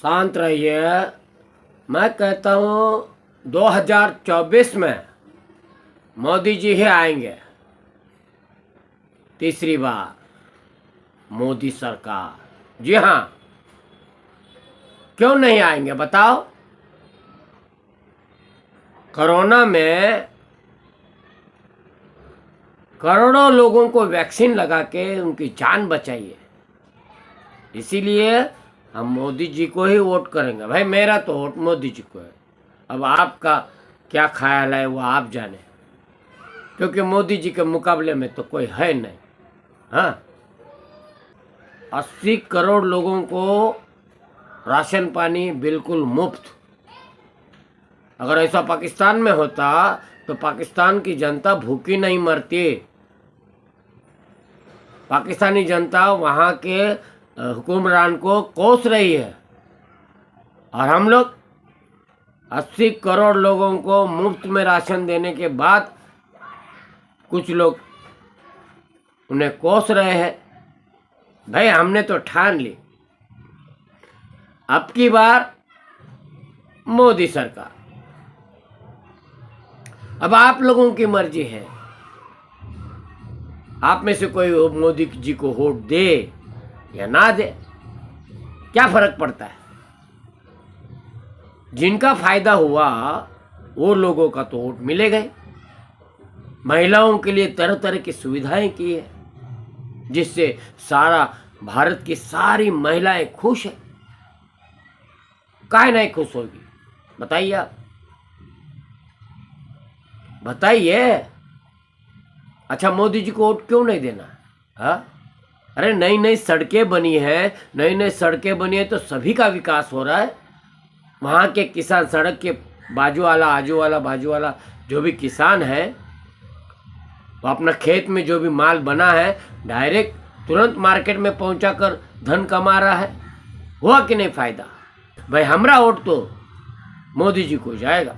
शांत रहिए। मैं कहता हूँ 2024 में मोदी जी ही आएंगे, तीसरी बार मोदी सरकार। जी हाँ, क्यों नहीं आएंगे बताओ? कोरोना में करोड़ों लोगों को वैक्सीन लगा के उनकी जान बचाइए, इसीलिए हम मोदी जी को ही वोट करेंगे। भाई मेरा तो वोट मोदी जी को है। अब आपका क्या ख्याल है वो आप जाने, क्योंकि मोदी जी के मुकाबले में तो कोई है नहीं। हाँ, 80 करोड़ लोगों को राशन पानी बिल्कुल मुफ्त। अगर ऐसा पाकिस्तान में होता तो पाकिस्तान की जनता भूखी नहीं मरती। पाकिस्तानी जनता वहाँ के हुक्मरान को कोस रही है, और हम लोग 80 करोड़ लोगों को मुफ्त में राशन देने के बाद कुछ लोग उन्हें कोस रहे हैं। भाई हमने तो ठान ली, अब की बार मोदी सरकार। अब आप लोगों की मर्जी है, आप में से कोई मोदी जी को वोट दे या ना दे, क्या फर्क पड़ता है? जिनका फायदा हुआ वो लोगों का तो वोट मिलेगा ही। महिलाओं के लिए तरह तरह की सुविधाएं की है, जिससे सारा भारत की सारी महिलाएं खुश है। काहे नहीं खुश होगी बताइए आप, बताइए। अच्छा, मोदी जी को वोट क्यों नहीं देना? हाँ, अरे नई नई सड़कें बनी है, नई नई सड़कें बनी है तो सभी का विकास हो रहा है। वहाँ के किसान, सड़क के बाजू वाला, आजू वाला, बाजू वाला जो भी किसान है, वो अपना खेत में जो भी माल बना है डायरेक्ट तुरंत मार्केट में पहुँचा कर धन कमा रहा है। हुआ कि नहीं फायदा? भाई हमारा वोट तो मोदी जी को जाएगा,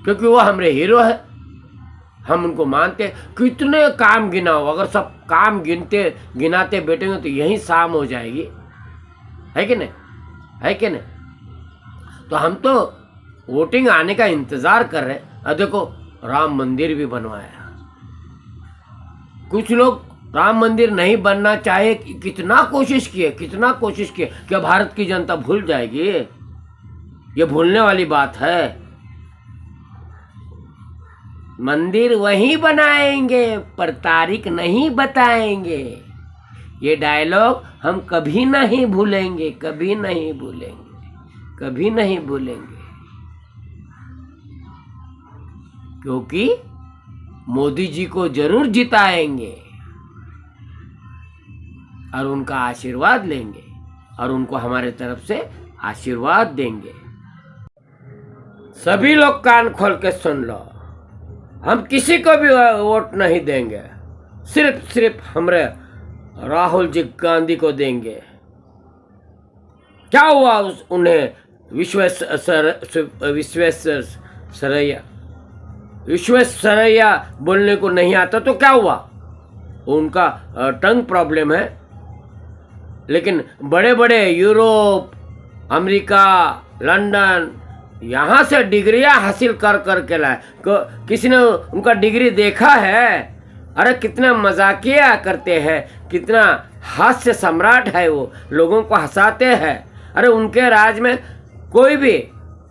क्योंकि वो हमारे हीरो है, हम उनको मानते। कितने काम गिनाओ, अगर सब काम गिनाते बैठेंगे तो यही शाम हो जाएगी, है कि नहीं? है कि नहीं? तो हम तो वोटिंग आने का इंतजार कर रहे हैं। अब देखो, राम मंदिर भी बनवाया। कुछ लोग राम मंदिर नहीं बनना चाहे, कितना कोशिश किए, कितना कोशिश किए। क्या भारत की जनता भूल जाएगी? ये भूलने वाली बात है। मंदिर वहीं बनाएंगे पर तारीख नहीं बताएंगे। ये डायलॉग हम कभी नहीं भूलेंगे, कभी नहीं भूलेंगे, कभी नहीं भूलेंगे, क्योंकि मोदी जी को जरूर जिताएंगे और उनका आशीर्वाद लेंगे और उनको हमारे तरफ से आशीर्वाद देंगे। सभी लोग कान खोल के सुन लो, हम किसी को भी वोट नहीं देंगे, सिर्फ हमारे राहुल जी गांधी को देंगे। क्या हुआ उन्हें विश्वेश्वरैया बोलने को नहीं आता तो क्या हुआ? उनका टंग प्रॉब्लम है। लेकिन बड़े बड़े यूरोप, अमेरिका, लंदन, यहाँ से डिग्रियां हासिल कर के लाए। किसी ने उनका डिग्री देखा है? अरे कितना मजाकिया करते हैं, कितना हास्य सम्राट है वो, लोगों को हंसाते हैं। अरे उनके राज में कोई भी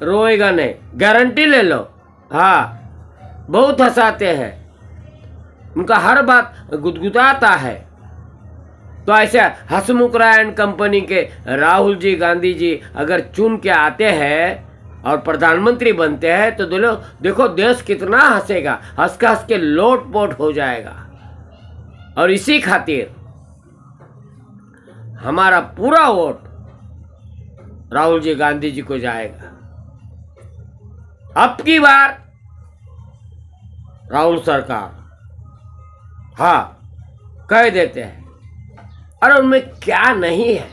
रोएगा नहीं, गारंटी ले लो। हाँ, बहुत हंसाते हैं, उनका हर बात गुदगुदाता है। तो ऐसे हसमुख राय एंड कंपनी के राहुल जी गांधी जी अगर चुन के आते हैं और प्रधानमंत्री बनते हैं तो देखो देश कितना हंसेगा, हंस के लोटपोट हो जाएगा। और इसी खातिर हमारा पूरा वोट राहुल जी गांधी जी को जाएगा। अब की बार राहुल सरकार, हाँ कह देते हैं। अरे उनमें क्या नहीं है?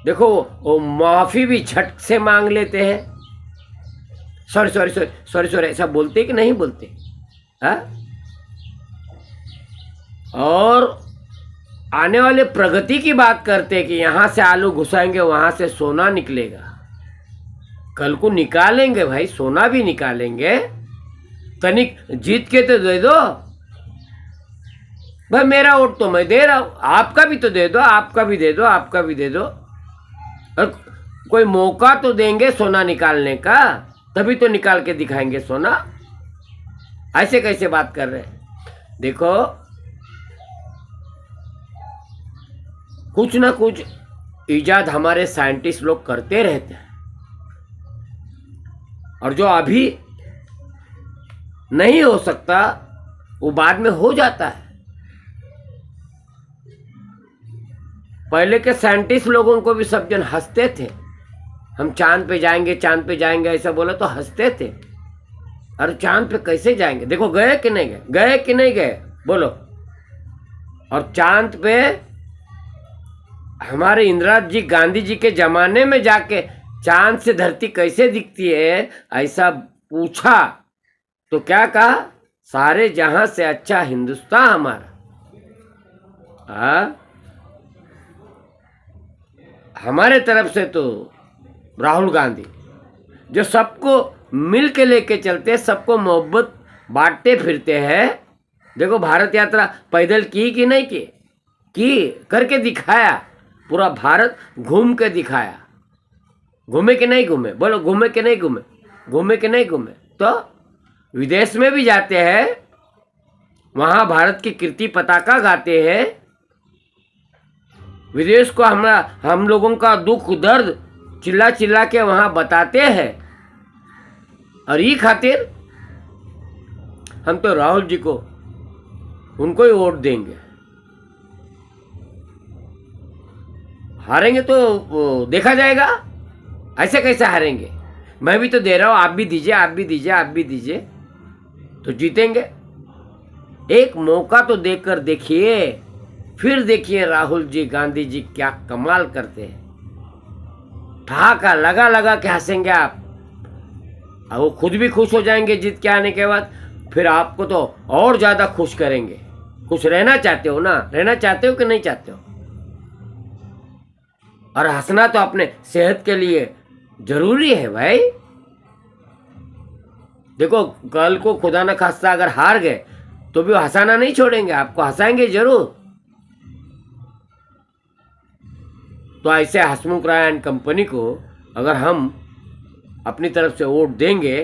देखो वो माफी भी झट से मांग लेते हैं। सॉरी ऐसा बोलते कि नहीं बोलते? हाँ, और आने वाले प्रगति की बात करते हैं कि यहाँ से आलू घुसाएंगे वहाँ से सोना निकलेगा। कल को निकालेंगे भाई, सोना भी निकालेंगे। तनिक जीत के तो दे दो भाई, मेरा वोट तो मैं दे रहा हूँ, आपका भी तो दे दो, आपका भी दे दो, आपका भी दे दो। और कोई मौका तो देंगे सोना निकालने का, तभी तो निकाल के दिखाएंगे सोना। ऐसे कैसे बात कर रहे हैं? देखो, कुछ ना कुछ इजाद हमारे साइंटिस्ट लोग करते रहते हैं, और जो अभी नहीं हो सकता वो बाद में हो जाता है। पहले के साइंटिस्ट लोगों को भी सब जन हंसते थे, हम चांद पे जाएंगे, चांद पे जाएंगे ऐसा बोला तो हंसते थे। अरे चांद पे कैसे जाएंगे? देखो गए कि नहीं गए, गए कि नहीं गए बोलो। और चांद पे हमारे इंदिरा जी गांधी जी के जमाने में जाके चांद से धरती कैसे दिखती है ऐसा पूछा तो क्या कहा? सारे जहां से अच्छा हिंदुस्तान हमारा। हमारे तरफ से तो राहुल गांधी जो सबको मिल के लेके चलते, सबको मोहब्बत बांटते फिरते हैं। देखो भारत यात्रा पैदल की कि नहीं की करके दिखाया, पूरा भारत घूम के दिखाया। घूमे कि नहीं घूमे बोलो, घूमे कि नहीं घूमे, घूमे कि नहीं घूमे? तो विदेश में भी जाते हैं, वहाँ भारत की कीर्ति पताका गाते हैं। विदेश को हम लोगों का दुख दर्द चिल्ला चिल्ला के वहाँ बताते हैं। और ये खातिर हम तो राहुल जी को, उनको ही वोट देंगे। हारेंगे तो देखा जाएगा, ऐसे कैसे हारेंगे? मैं भी तो दे रहा हूँ, आप भी दीजिए, आप भी दीजिए, आप भी दीजिए, तो जीतेंगे। एक मौका तो देकर देखिए, फिर देखिए राहुल जी गांधी जी क्या कमाल करते हैं। ठहाका लगा लगा के हंसेंगे आप, और वो खुद भी खुश हो जाएंगे जीत के आने के बाद। फिर आपको तो और ज़्यादा खुश करेंगे। खुश रहना चाहते हो ना? रहना चाहते हो कि नहीं चाहते हो? और हंसना तो अपने सेहत के लिए जरूरी है भाई। देखो कल को खुदा न खास्ता अगर हार गए तो भी हंसाना नहीं छोड़ेंगे, आपको हंसाएंगे जरूर। तो ऐसे हसमुख राय एंड कंपनी को अगर हम अपनी तरफ से वोट देंगे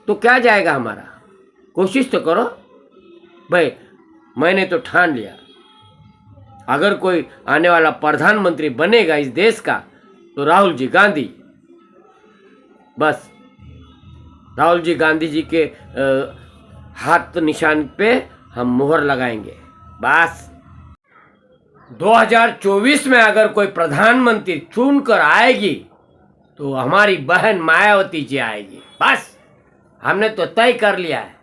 तो क्या जाएगा हमारा? कोशिश तो करो भाई। मैंने तो ठान लिया, अगर कोई आने वाला प्रधानमंत्री बनेगा इस देश का तो राहुल जी गांधी। बस राहुल जी गांधी जी के हाथ निशान पे हम मुहर लगाएंगे। बस 2024 में अगर कोई प्रधानमंत्री चुन कर आएगी तो हमारी बहन मायावती जी आएगी। बस हमने तो तय कर लिया है,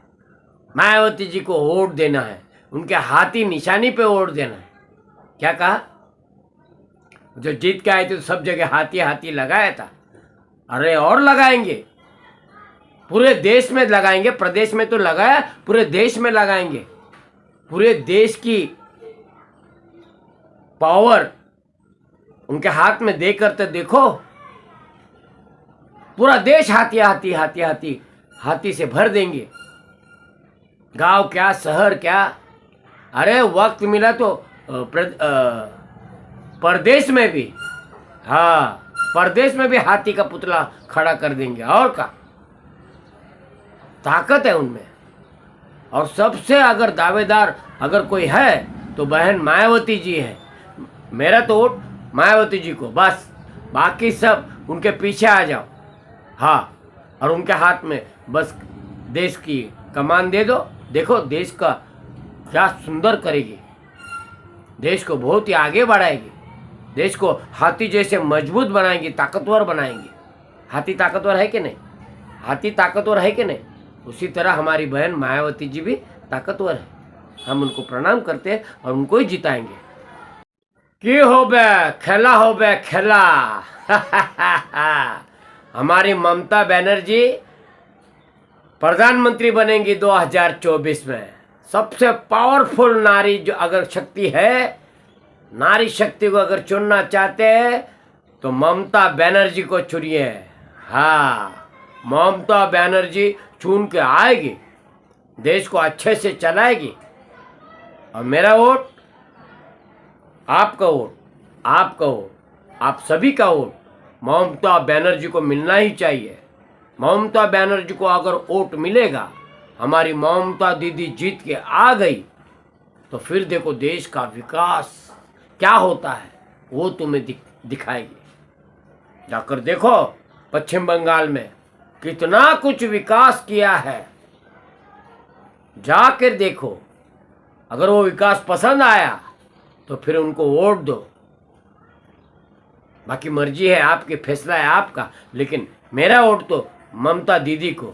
मायावती जी को वोट देना है, उनके हाथी निशानी पे वोट देना है। क्या कहा? जो जीत के आए थे तो सब जगह हाथी हाथी लगाया था। अरे और लगाएंगे, पूरे देश में लगाएंगे। प्रदेश में तो लगाया, पूरे देश में लगाएंगे। पूरे देश की पावर उनके हाथ में देकर तो देखो, पूरा देश हाथी हाथी हाथी हाथी हाथी से भर देंगे। गांव क्या, शहर क्या। अरे वक्त मिला तो प्रदेश में भी, हाँ प्रदेश में भी हाथी का पुतला खड़ा कर देंगे। और का ताकत है उनमें। और सबसे अगर दावेदार अगर कोई है तो बहन मायावती जी है। मेरा तो वोट मायावती जी को, बस बाकी सब उनके पीछे आ जाओ। हाँ, और उनके हाथ में बस देश की कमान दे दो। देखो देश का क्या सुंदर करेगी, देश को बहुत ही आगे बढ़ाएगी, देश को हाथी जैसे मजबूत बनाएंगी, ताकतवर बनाएंगी। हाथी ताकतवर है कि नहीं? हाथी ताकतवर है कि नहीं? उसी तरह हमारी बहन मायावती जी भी ताकतवर है। हम उनको प्रणाम करते हैं और उनको ही जिताएंगे। की हो बे खेला, हो बे खेला। हमारी ममता बनर्जी प्रधानमंत्री बनेंगी 2024 में। सबसे पावरफुल नारी जो अगर शक्ति है, नारी शक्ति को अगर चुनना चाहते हैं तो ममता बनर्जी को चुनिए। हाँ, ममता बनर्जी चुन के आएगी, देश को अच्छे से चलाएगी। और मेरा वोट, आपका वोट, आपका वोट, आप सभी का वोट ममता बनर्जी को मिलना ही चाहिए। ममता बनर्जी को अगर वोट मिलेगा, हमारी ममता दीदी जीत के आ गई, तो फिर देखो देश का विकास क्या होता है वो तुम्हें दिखाएगी। जाकर देखो पश्चिम बंगाल में कितना कुछ विकास किया है, जाकर देखो। अगर वो विकास पसंद आया तो फिर उनको वोट दो। बाकी मर्जी है आपकी, फैसला है आपका, लेकिन मेरा वोट तो ममता दीदी को।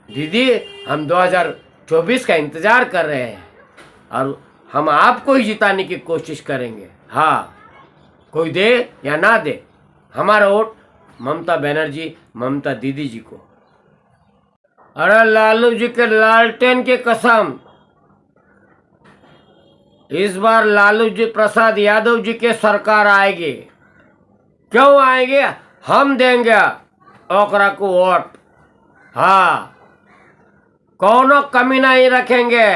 दीदी, हम 2024 का इंतजार कर रहे हैं और हम आपको ही जिताने की कोशिश करेंगे। हाँ, कोई दे या ना दे, हमारा वोट ममता बनर्जी, ममता दीदी जी को। अरे लालू जी के लालटेन की कसम, इस बार लालू जी प्रसाद यादव जी की सरकार आएगी। क्यों आएगी? हम देंगे ओकरा को वोट। हाँ, कोनो कमी नहीं रखेंगे।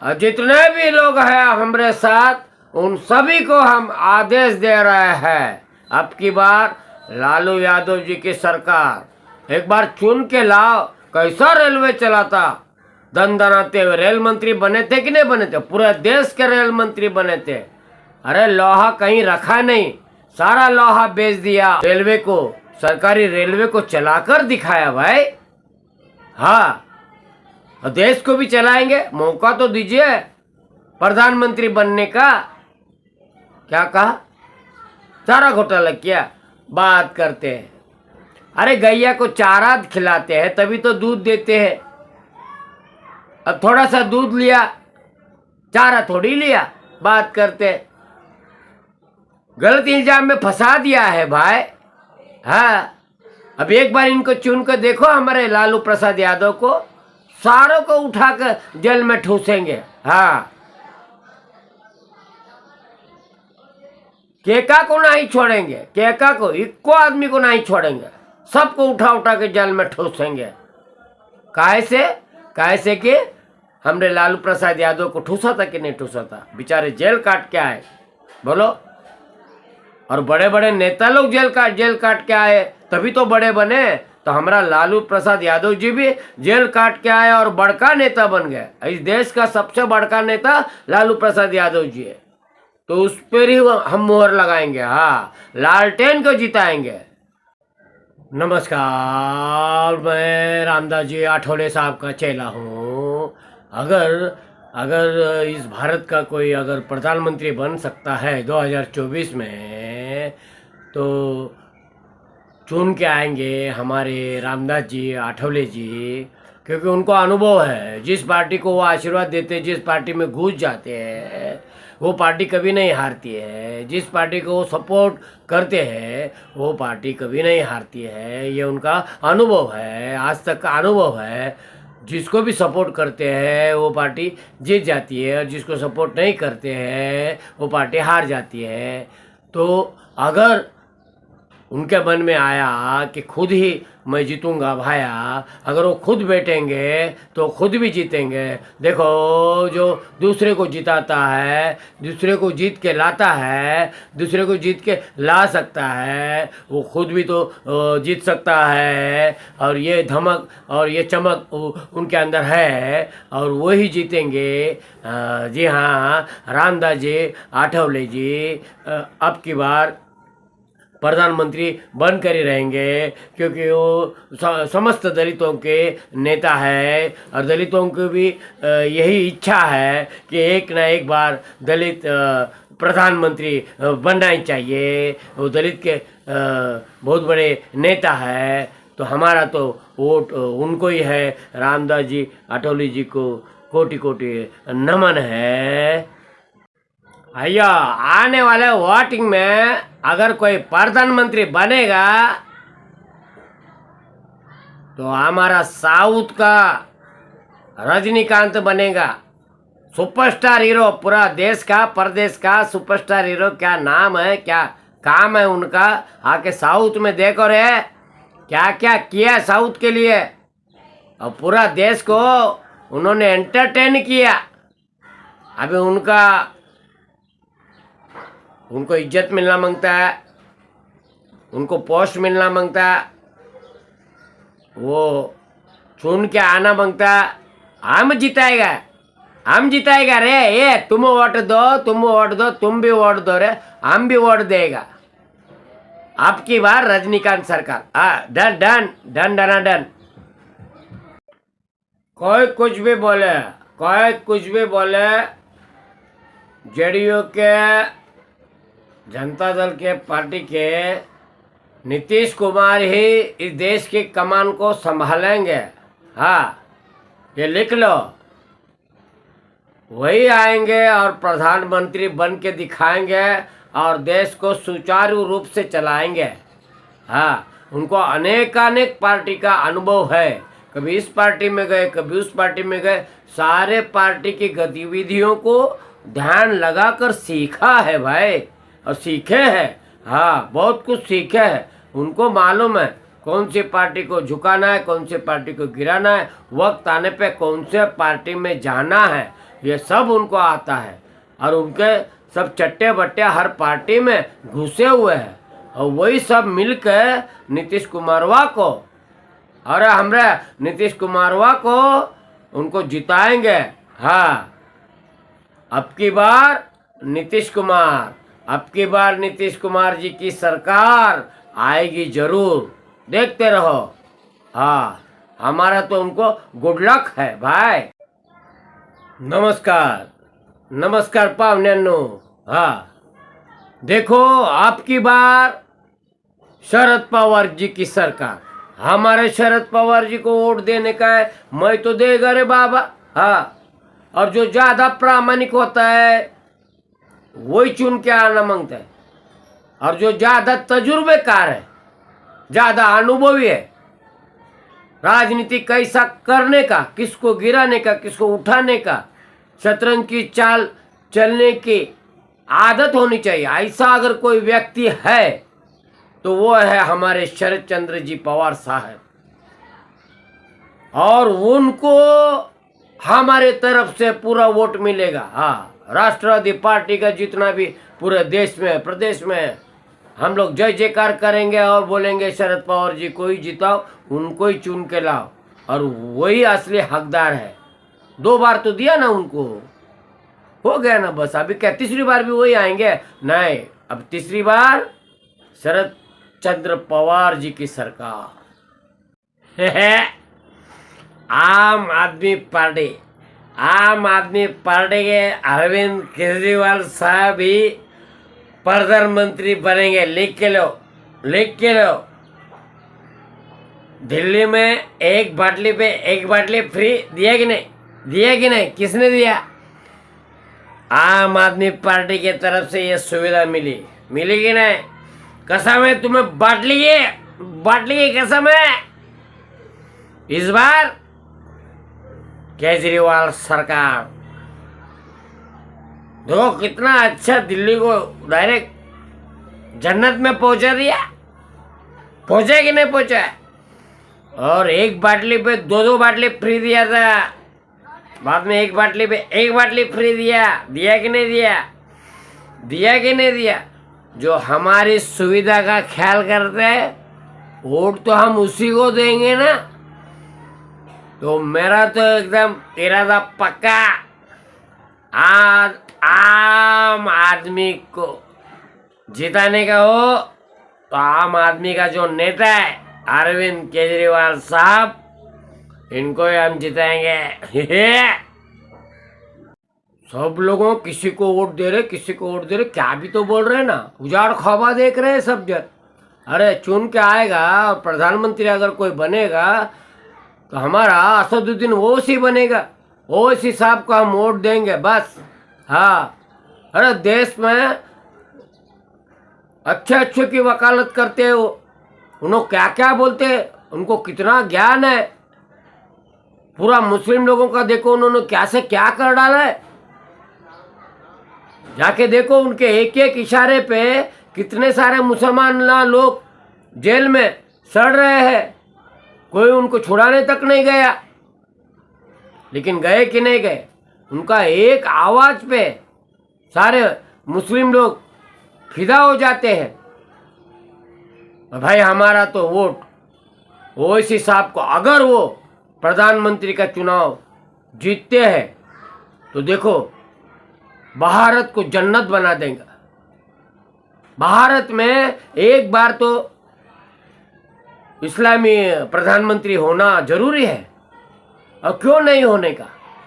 और जितने भी लोग हैं हमारे साथ, उन सभी को हम आदेश दे रहे हैं, अब की बार लालू यादव जी की सरकार एक बार चुन के लाओ। कैसा रेलवे चलाता, दनाते हुए रेल मंत्री बने थे कि नहीं बने थे? पूरे देश के रेल मंत्री बने थे। अरे लोहा कहीं रखा नहीं, सारा लोहा बेच दिया, रेलवे को, सरकारी रेलवे को चलाकर दिखाया भाई। हाँ, और देश को भी चलाएंगे, मौका तो दीजिए प्रधानमंत्री बनने का। क्या कहा? सारा घोटाला किया, बात करते हैं। अरे गैया को चारा खिलाते हैं तभी तो दूध देते हैं। अब थोड़ा सा दूध लिया, चारा थोड़ी लिया, बात करते हैं। गलत इल्जाम में फंसा दिया है भाई। हाँ, अब एक बार इनको चुन कर देखो, हमारे लालू प्रसाद यादव को, सारों को उठाकर जेल में ठूसेंगे। हाँ, केका को नहीं छोड़ेंगे, केका को, इक्को आदमी को नहीं छोड़ेंगे, सबको उठा उठा के जेल में ठूसेंगे। कैसे कि हमने लालू प्रसाद यादव को ठूसा था कि नहीं ठूसा था? बेचारे जेल काट के आए, बोलो। और बड़े बड़े नेता लोग जेल काट के आए, तभी तो बड़े बने। तो हमारा लालू प्रसाद यादव जी भी जेल काट के आए और बड़का नेता बन गए। इस देश का सबसे बड़का नेता लालू प्रसाद यादव जी है, तो उस पर ही हम मोहर लगाएंगे। हाँ, लालटेन को जिताएंगे। नमस्कार, मैं रामदास जी आठवले साहब का चेला हूँ। अगर इस भारत का कोई अगर प्रधानमंत्री बन सकता है 2024 में, तो चुन के आएंगे हमारे रामदास जी आठवले जी, क्योंकि उनको अनुभव है। जिस पार्टी को वो आशीर्वाद देते हैं, जिस पार्टी में घुस जाते हैं, वो पार्टी कभी नहीं हारती है। जिस पार्टी को वो सपोर्ट करते हैं, वो पार्टी कभी नहीं हारती है। ये उनका अनुभव है, आज तक का अनुभव है। जिसको भी सपोर्ट करते हैं वो पार्टी जीत जाती है, और जिसको सपोर्ट नहीं करते हैं वो पार्टी हार जाती है। तो अगर उनके मन में आया कि खुद ही मैं जीतूंगा भाया, अगर वो खुद बैठेंगे तो खुद भी जीतेंगे। देखो, जो दूसरे को जिताता है, दूसरे को जीत के लाता है, दूसरे को जीत के ला सकता है, वो खुद भी तो जीत सकता है। और ये धमक और ये चमक उनके अंदर है, और वही जीतेंगे। जी हाँ, रामदास जी आठवले जी अब की बार प्रधानमंत्री बनकर ही रहेंगे, क्योंकि वो समस्त दलितों के नेता है। और दलितों की भी यही इच्छा है कि एक ना एक बार दलित प्रधानमंत्री बनना ही चाहिए। वो दलित के बहुत बड़े नेता है, तो हमारा तो वोट उनको ही है। रामदास जी आठवले जी को कोटि कोटि नमन है। भैया, आने वाले वोटिंग में अगर कोई प्रधानमंत्री बनेगा तो हमारा साउथ का रजनीकांत बनेगा सुपरस्टार हीरो, पूरा देश का परदेश का सुपरस्टार हीरो। क्या नाम है, क्या काम है उनका। आके साउथ में देखो रे, क्या क्या किया साउथ के लिए, और पूरा देश को उन्होंने एंटरटेन किया। अभी उनको इज्जत मिलना मांगता है, उनको पोस्ट मिलना मांगता है, वो चुन के आना मांगता है। हम जिताएगा रे, ये तुम वोट दो, तुम भी वोट दो रे, हम भी वोट देगा। आपकी बार रजनीकांत सरकार। Done done done done done. कोई कुछ भी बोले, जेडीयू के, जनता दल के पार्टी के नीतीश कुमार ही इस देश की कमान को संभालेंगे। हाँ, ये लिख लो। वही आएंगे और प्रधानमंत्री बन के दिखाएंगे और देश को सुचारू रूप से चलाएंगे। हाँ, उनको अनेक पार्टी का अनुभव है। कभी इस पार्टी में गए, कभी उस पार्टी में गए, सारे पार्टी की गतिविधियों को ध्यान लगाकर सीखा है भाई, और सीखे हैं। हाँ, बहुत कुछ सीखे हैं। उनको मालूम है कौन सी पार्टी को झुकाना है, कौन सी पार्टी को गिराना है, वक्त आने पे कौन से पार्टी में जाना है, ये सब उनको आता है। और उनके सब चट्टे बट्टे हर पार्टी में घुसे हुए हैं, और वही सब मिलकर नीतीश कुमारवा को, अरे हमरे नीतीश कुमारवा को उनको जिताएंगे। हाँ, अब की बार नीतीश कुमार जी की सरकार आएगी जरूर, देखते रहो। हाँ, हमारा तो उनको गुड लक है भाई। नमस्कार पावन्यांनो। हाँ, देखो आपकी बार शरद पवार जी की सरकार। हमारे शरद पवार जी को वोट देने का है, मैं तो देगा रे बाबा। हाँ, और जो ज्यादा प्रामाणिक होता है वही चुन के आना मांगता है, और जो ज्यादा तजुर्बेकार है, ज्यादा अनुभवी है, राजनीति कैसा करने का, किसको गिराने का, किसको उठाने का, शतरंज की चाल चलने की आदत होनी चाहिए। ऐसा अगर कोई व्यक्ति है तो वो है हमारे शरद चंद्र जी पवार साहब, और उनको हमारे तरफ से पूरा वोट मिलेगा। हाँ, राष्ट्रवादी पार्टी का जितना भी पूरे देश में, प्रदेश में, हम लोग जय जयकार करेंगे और बोलेंगे शरद पवार जी को ही जिताओ, उनको ही चुन के लाओ, और वही असली हकदार है। 2 बार तो दिया ना उनको, हो गया ना बस। अभी क्या तीसरी बार भी वही आएंगे? नहीं, अब तीसरी बार शरद चंद्र पवार जी की सरकार। आम आदमी पार्टी के अरविंद केजरीवाल साहब ही प्रधानमंत्री बनेंगे। लिख के लो। दिल्ली में एक बाटली फ्री दिया कि नहीं? किसने दिया? आम आदमी पार्टी की तरफ से ये सुविधा मिली कि नहीं? कसम है तुम्हें, बाटली की कसम है। इस बार केजरीवाल सरकार देखो कितना अच्छा दिल्ली को डायरेक्ट जन्नत में पहुंचा दिया। पहुंचा कि नहीं पहुंचा? और एक बाटली पे 2 बाटली फ्री दिया था, बाद में एक बाटली पे 1 बाटली फ्री दिया कि नहीं दिया? जो हमारी सुविधा का ख्याल करते हैं, वोट तो हम उसी को देंगे ना। तो मेरा तो एकदम इरादा पक्का, आम आदमी को जिताने का हो, तो आम आदमी का जो नेता है अरविंद केजरीवाल साहब, इनको ही हम जिताएंगे। सब लोगों किसी को वोट दे रहे, क्या भी तो बोल रहे ना, उजाड़ ख्वाबा देख रहे हैं सब जन। अरे चुन के आएगा और प्रधानमंत्री अगर कोई बनेगा तो हमारा असदुद्दीन ओवैसी बनेगा, ओवैसी साहब को हम वोट देंगे बस। हाँ, अरे देश में अच्छे की वकालत करते हैं वो, उन्होंने क्या क्या बोलते हैं, उनको कितना ज्ञान है। पूरा मुस्लिम लोगों का देखो उन्होंने क्या से क्या कर डाला है। जाके देखो उनके एक एक इशारे पे कितने सारे मुसलमान लोग जेल में सड़ रहे हैं, कोई उनको छुड़ाने तक नहीं गया। लेकिन गए कि नहीं गए, उनका एक आवाज पे सारे मुस्लिम लोग फिदा हो जाते हैं। और भाई हमारा तो वोट ओवैसी साहब को, अगर वो प्रधानमंत्री का चुनाव जीतते हैं तो देखो भारत को जन्नत बना देगा। भारत में एक बार तो इस्लामी प्रधानमंत्री होना जरूरी है, और क्यों नहीं होने का,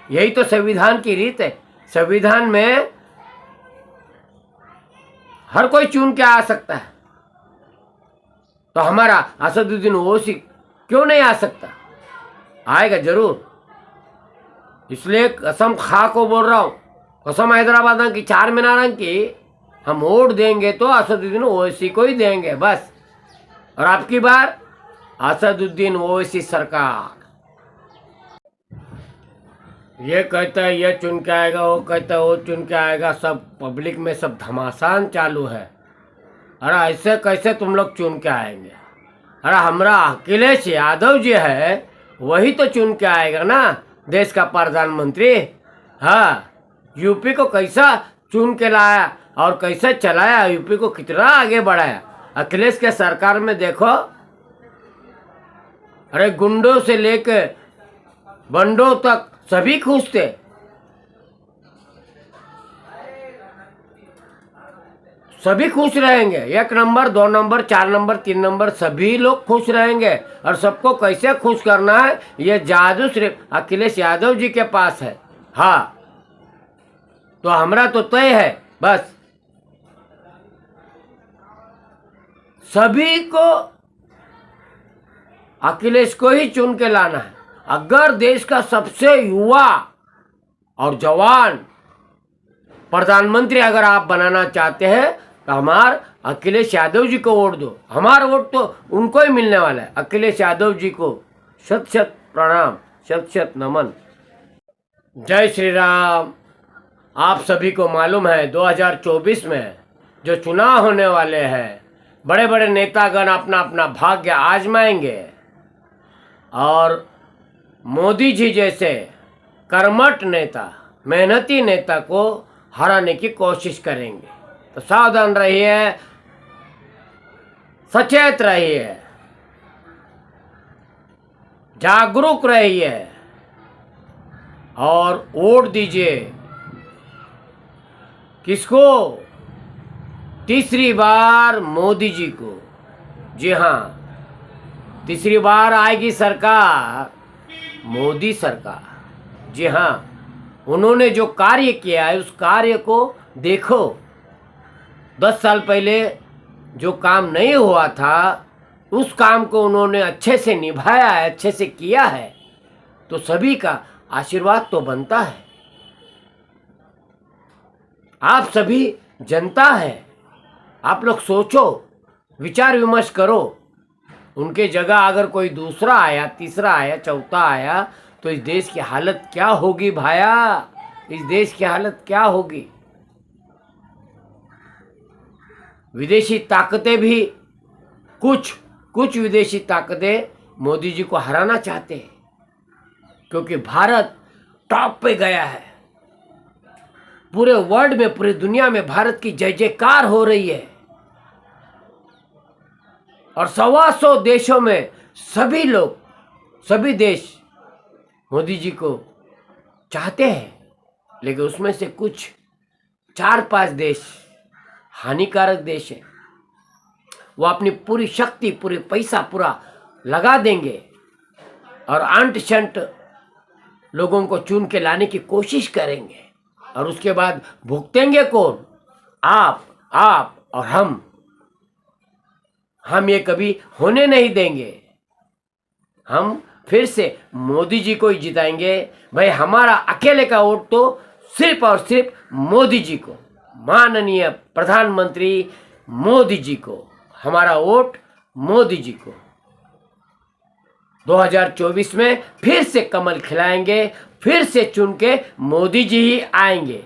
यही तो संविधान की रीत है। संविधान में हर कोई चुन के आ सकता है, तो हमारा असदुद्दीन ओवैसी क्यों नहीं आ सकता? आएगा जरूर। इसलिए कसम खा को बोल रहा हूँ, कसम हैदराबाद की, चार मीनार की, हम वोट देंगे तो असदुद्दीन ओवैसी को ही देंगे बस। और आपकी बार असदुद्दीन ओवैसी सरकार। ये कहता है ये चुन के आएगा, वो कहता है वो चुन के आएगा, सब पब्लिक में सब घमासान चालू है। अरे ऐसे कैसे तुम लोग चुन के आएंगे? अरे हमारा अखिलेश यादव जी है, वही तो चुन के आएगा ना देश का प्रधानमंत्री। हाँ, यूपी को कैसा चुन के लाया और कैसे चलाया, यूपी को कितना आगे बढ़ाया। अखिलेश के सरकार में देखो, अरे गुंडों से लेके बंडों तक सभी खुश थे। सभी खुश रहेंगे, 1 नंबर 2 नंबर 4 नंबर 3 नंबर सभी लोग खुश रहेंगे। और सबको कैसे खुश करना है, ये जादू सिर्फ अखिलेश यादव जी के पास है। हाँ, तो हमारा तो तय है बस, सभी को अखिलेश को ही चुन के लाना है। अगर देश का सबसे युवा और जवान प्रधानमंत्री अगर आप बनाना चाहते हैं तो हमार अखिलेश यादव जी को वोट दो। हमारा वोट तो उनको ही मिलने वाला है, अखिलेश यादव जी को। शत शत प्रणाम, शत शत नमन। जय श्री राम। आप सभी को मालूम है 2024 में जो चुनाव होने वाले हैं, बड़े बड़े नेतागण अपना अपना भाग्य आजमाएंगे और मोदी जी जैसे कर्मठ नेता, मेहनती नेता को हराने की कोशिश करेंगे। तो सावधान रहिए, सचेत रहिए, जागरूक रहिए और वोट दीजिए। किसको? तीसरी बार मोदी जी को। जी हाँ, तीसरी बार आएगी सरकार, मोदी सरकार। जी हाँ, उन्होंने जो कार्य किया है उस कार्य को देखो। 10 साल पहले जो काम नहीं हुआ था उस काम को उन्होंने अच्छे से निभाया है, अच्छे से किया है, तो सभी का आशीर्वाद तो बनता है। आप सभी जनता है, आप लोग सोचो, विचार विमर्श करो। उनके जगह अगर कोई दूसरा आया, तीसरा आया, चौथा आया तो इस देश की हालत क्या होगी भाया? इस देश की हालत क्या होगी? विदेशी ताकतें भी, कुछ विदेशी ताकतें मोदी जी को हराना चाहते हैं, क्योंकि भारत टॉप पे गया है। पूरे वर्ल्ड में, पूरी दुनिया में भारत की जय जयकार हो रही है। और 125 देशों में सभी लोग, सभी देश मोदी जी को चाहते हैं, लेकिन उसमें से कुछ 4-5 देश हानिकारक देश है। वो अपनी पूरी शक्ति, पूरी पैसा पूरा लगा देंगे और अंट शंट लोगों को चुन के लाने की कोशिश करेंगे। और उसके बाद भुगतेंगे कौन? आप और हम ये कभी होने नहीं देंगे। हम फिर से मोदी जी को ही जिताएंगे। भाई हमारा अकेले का वोट तो सिर्फ और सिर्फ मोदी जी को, माननीय प्रधानमंत्री मोदी जी को। हमारा वोट मोदी जी को। 2024 में फिर से कमल खिलाएंगे, फिर से चुन के मोदी जी ही आएंगे।